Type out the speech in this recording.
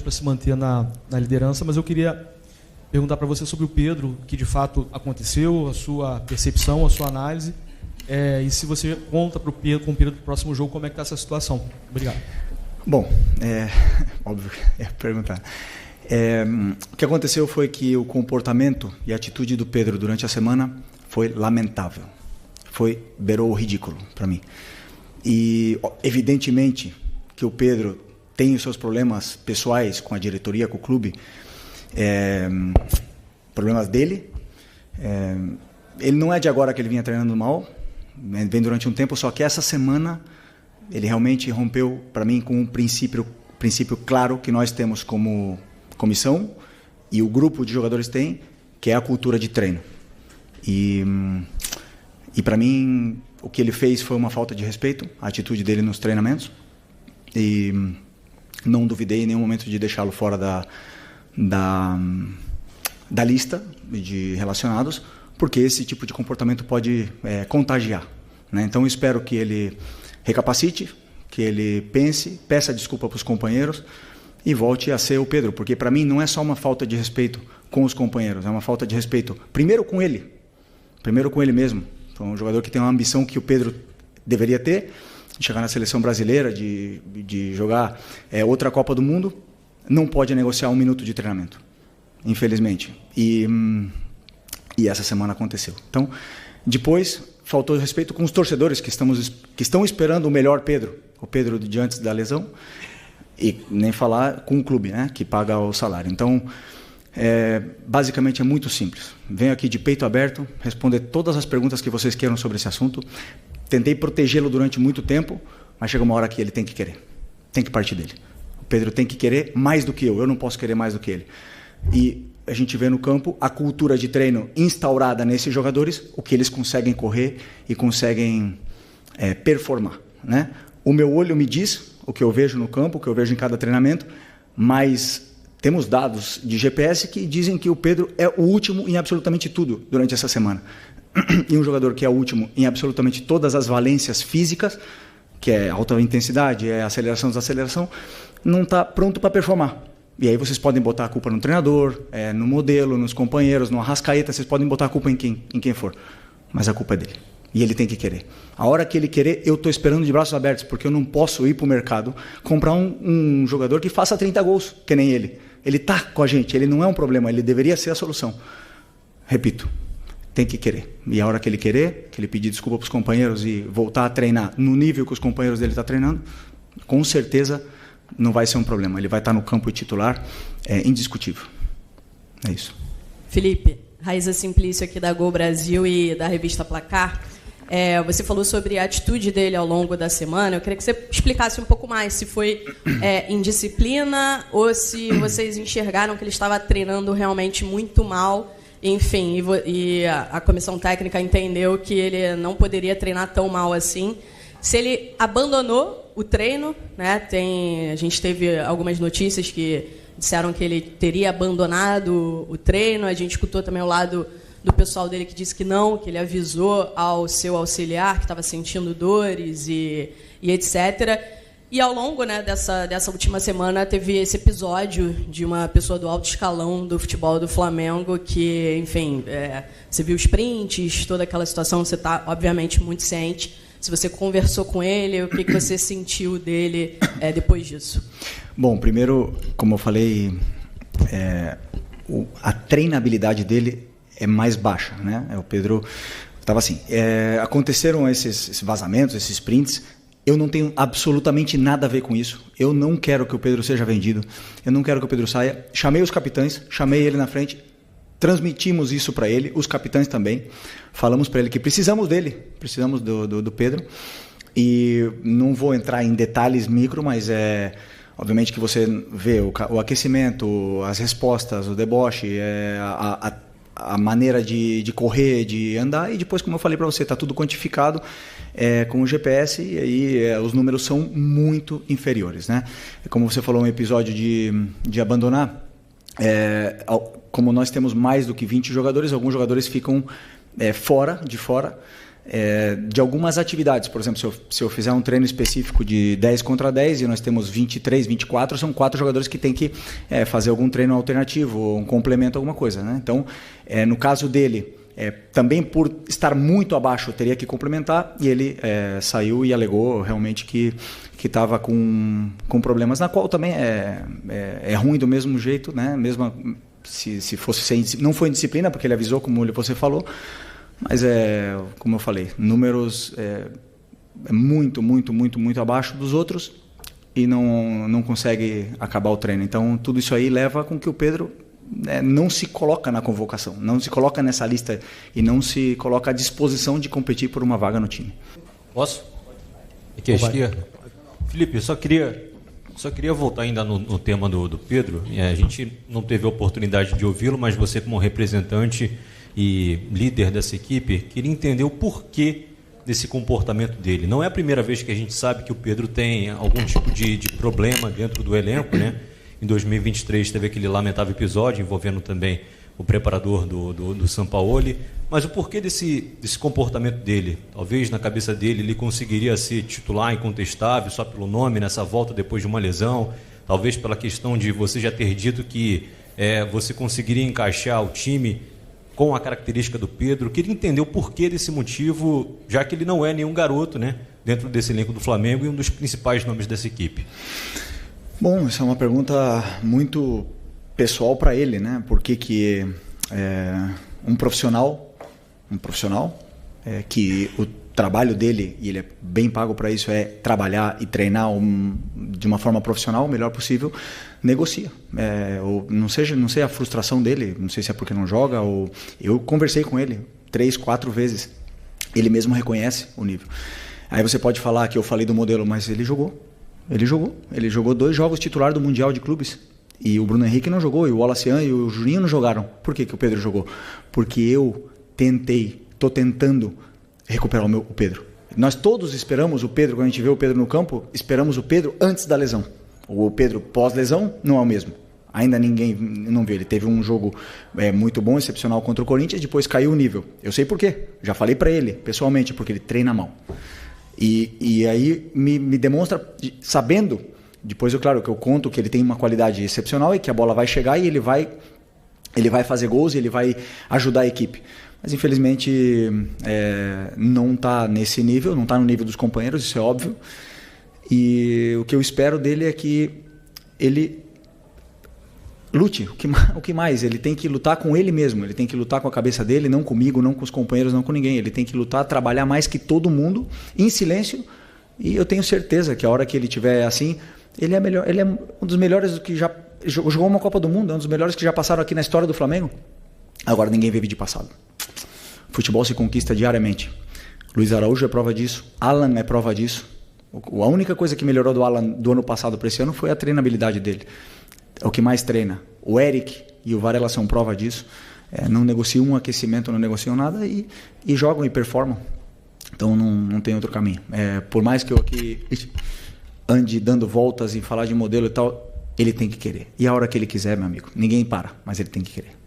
para se manter na liderança, mas eu queria perguntar para você sobre o Pedro, que de fato aconteceu, a sua percepção, a sua análise, e se você conta para o Pedro, com o Pedro do próximo jogo, como é que está essa situação. Obrigado. Bom, óbvio que ia perguntar. O que aconteceu foi que o comportamento e a atitude do Pedro durante a semana foi lamentável. Beirou o ridículo para mim. E, evidentemente, que o Pedro tem os seus problemas pessoais com a diretoria, com o clube, problemas dele. Ele não é de agora que ele vinha treinando mal, vem durante um tempo, só que essa semana ele realmente rompeu, para mim, com um princípio claro que nós temos como comissão e o grupo de jogadores tem, que é a cultura de treino. E para mim, o que ele fez foi uma falta de respeito, a atitude dele nos treinamentos, e não duvidei em nenhum momento de deixá-lo fora da lista de relacionados, porque esse tipo de comportamento pode contagiar, né? Então eu espero que ele recapacite, que ele pense, peça desculpa para os companheiros e volte a ser o Pedro, porque para mim não é só uma falta de respeito com os companheiros, é uma falta de respeito primeiro com ele mesmo. Então, um jogador que tem uma ambição que o Pedro deveria ter, de chegar na seleção brasileira, de jogar outra Copa do Mundo, não pode negociar 1 minuto de treinamento, infelizmente. E essa semana aconteceu. Então, depois, faltou respeito com os torcedores que estão esperando o melhor Pedro, o Pedro de antes da lesão, e nem falar com o clube, né, que paga o salário. Então, basicamente é muito simples. Venho aqui de peito aberto, responder todas as perguntas que vocês queiram sobre esse assunto. Tentei protegê-lo durante muito tempo, mas chega uma hora que ele tem que querer. Tem que partir dele. O Pedro tem que querer mais do que eu não posso querer mais do que ele. E a gente vê no campo a cultura de treino instaurada nesses jogadores, o que eles conseguem correr e conseguem performar, né? O meu olho me diz o que eu vejo no campo, o que eu vejo em cada treinamento, mas temos dados de GPS que dizem que o Pedro é o último em absolutamente tudo durante essa semana. E um jogador que é o último em absolutamente todas as valências físicas, que é alta intensidade, é aceleração, desaceleração, não está pronto para performar. E aí vocês podem botar a culpa no treinador, no modelo, nos companheiros, no Arrascaeta, vocês podem botar a culpa em quem for. Mas a culpa é dele. E ele tem que querer. A hora que ele querer, eu estou esperando de braços abertos, porque eu não posso ir para o mercado comprar um jogador que faça 30 gols, que nem ele. Ele está com a gente, ele não é um problema, ele deveria ser a solução. Repito, tem que querer. E a hora que ele querer, que ele pedir desculpa para os companheiros e voltar a treinar no nível que os companheiros dele estão treinando, com certeza não vai ser um problema. Ele vai estar no campo titular, indiscutível. É isso. Felipe, Raíza Simplício aqui da Gol Brasil e da revista Placar. Você falou sobre a atitude dele ao longo da semana. Eu queria que você explicasse um pouco mais se foi indisciplina ou se vocês enxergaram que ele estava treinando realmente muito mal. Enfim, e a comissão técnica entendeu que ele não poderia treinar tão mal assim. Se ele abandonou o treino, né? A gente teve algumas notícias que disseram que ele teria abandonado o treino. A gente escutou também o lado do pessoal dele que disse que não, que ele avisou ao seu auxiliar que estava sentindo dores e etc. E ao longo, né, dessa última semana teve esse episódio de uma pessoa do alto escalão do futebol do Flamengo que, enfim, você viu os prints, toda aquela situação, você está, obviamente, muito ciente. Se você conversou com ele, o que você sentiu dele depois disso? Bom, primeiro, como eu falei, a treinabilidade dele é mais baixa, né? O Pedro estava assim. Aconteceram esses vazamentos, esses prints. Eu não tenho absolutamente nada a ver com isso. Eu não quero que o Pedro seja vendido. Eu não quero que o Pedro saia. Chamei os capitães, chamei ele na frente, transmitimos isso para ele, os capitães também. Falamos para ele que precisamos dele, precisamos do Pedro. E não vou entrar em detalhes micro, mas obviamente que você vê o aquecimento, as respostas, o deboche, a maneira de correr, de andar, e depois, como eu falei para você, está tudo quantificado com o GPS, e aí os números são muito inferiores, né? Como você falou, um episódio de abandonar, como nós temos mais do que 20 jogadores, alguns jogadores ficam fora, de algumas atividades. Por exemplo, se eu fizer um treino específico de 10 contra 10 e nós temos 23, 24, são 4 jogadores que têm que fazer algum treino alternativo, um complemento, alguma coisa, né? Então, no caso dele, também por estar muito abaixo, teria que complementar, e ele saiu e alegou realmente que estava com problemas, na qual também é ruim do mesmo jeito, né? Mesmo se fosse não foi indisciplina, porque ele avisou, como você falou, mas como eu falei, números muito, muito, muito, muito abaixo dos outros e não consegue acabar o treino. Então, tudo isso aí leva com que o Pedro não se coloca na convocação, não se coloca nessa lista e não se coloca à disposição de competir por uma vaga no time. Posso? Aqui à esquerda. Felipe, eu só queria voltar ainda no tema do Pedro. A gente não teve a oportunidade de ouvi-lo, mas você, como representante e líder dessa equipe, queria entender o porquê desse comportamento dele. Não é a primeira vez que a gente sabe que o Pedro tem algum tipo de problema dentro do elenco, né? Em 2023 teve aquele lamentável episódio envolvendo também o preparador do Sampaoli. Mas o porquê desse comportamento dele? Talvez na cabeça dele ele conseguiria ser titular incontestável só pelo nome nessa volta depois de uma lesão. Talvez pela questão de você já ter dito que você conseguiria encaixar o time com a característica do Pedro. Queria entender o porquê desse motivo, já que ele não é nenhum garoto, né, dentro desse elenco do Flamengo e um dos principais nomes dessa equipe. Bom, essa é uma pergunta muito pessoal para ele, né? Por que um profissional que o trabalho dele, e ele é bem pago para isso, é trabalhar e treinar de uma forma profissional, o melhor possível, negocia. Não sei a frustração dele, não sei se é porque não joga, ou eu conversei com ele 3, 4 vezes, ele mesmo reconhece o nível. Aí você pode falar que eu falei do modelo, mas ele jogou 2 jogos titular do Mundial de Clubes, e o Bruno Henrique não jogou, e o Wallacean e o Juninho não jogaram. Por que o Pedro jogou? Porque eu estou tentando recuperar o Pedro. Nós todos esperamos o Pedro, quando a gente vê o Pedro no campo, esperamos o Pedro antes da lesão. O Pedro pós-lesão não é o mesmo. Ainda ninguém não viu. Ele teve um jogo muito bom, excepcional contra o Corinthians, depois caiu o nível. Eu sei por quê. Já falei para ele, pessoalmente, porque ele treina mal. E aí me demonstra, sabendo, depois claro que eu conto que ele tem uma qualidade excepcional e que a bola vai chegar e ele vai fazer gols e ele vai ajudar a equipe. Mas infelizmente não está nesse nível, não está no nível dos companheiros, isso é óbvio. E o que eu espero dele é que ele lute. O que mais? Ele tem que lutar com ele mesmo, ele tem que lutar com a cabeça dele, não comigo, não com os companheiros, não com ninguém. Ele tem que lutar, trabalhar mais que todo mundo, em silêncio. E eu tenho certeza que a hora que ele estiver assim, ele é melhor. Ele é um dos melhores que já jogou uma Copa do Mundo, é um dos melhores que já passaram aqui na história do Flamengo. Agora ninguém vive de passado. Futebol se conquista diariamente. Luiz Araújo é prova disso, Alan é prova disso. A única coisa que melhorou do Alan do ano passado para esse ano foi a treinabilidade dele. É o que mais treina. O Eric e o Varela são prova disso. Não negociam um aquecimento, não negociam nada e jogam e performam. Então não tem outro caminho. Por mais que eu aqui ande dando voltas e falar de modelo e tal, ele tem que querer. E a hora que ele quiser, meu amigo, ninguém para, mas ele tem que querer.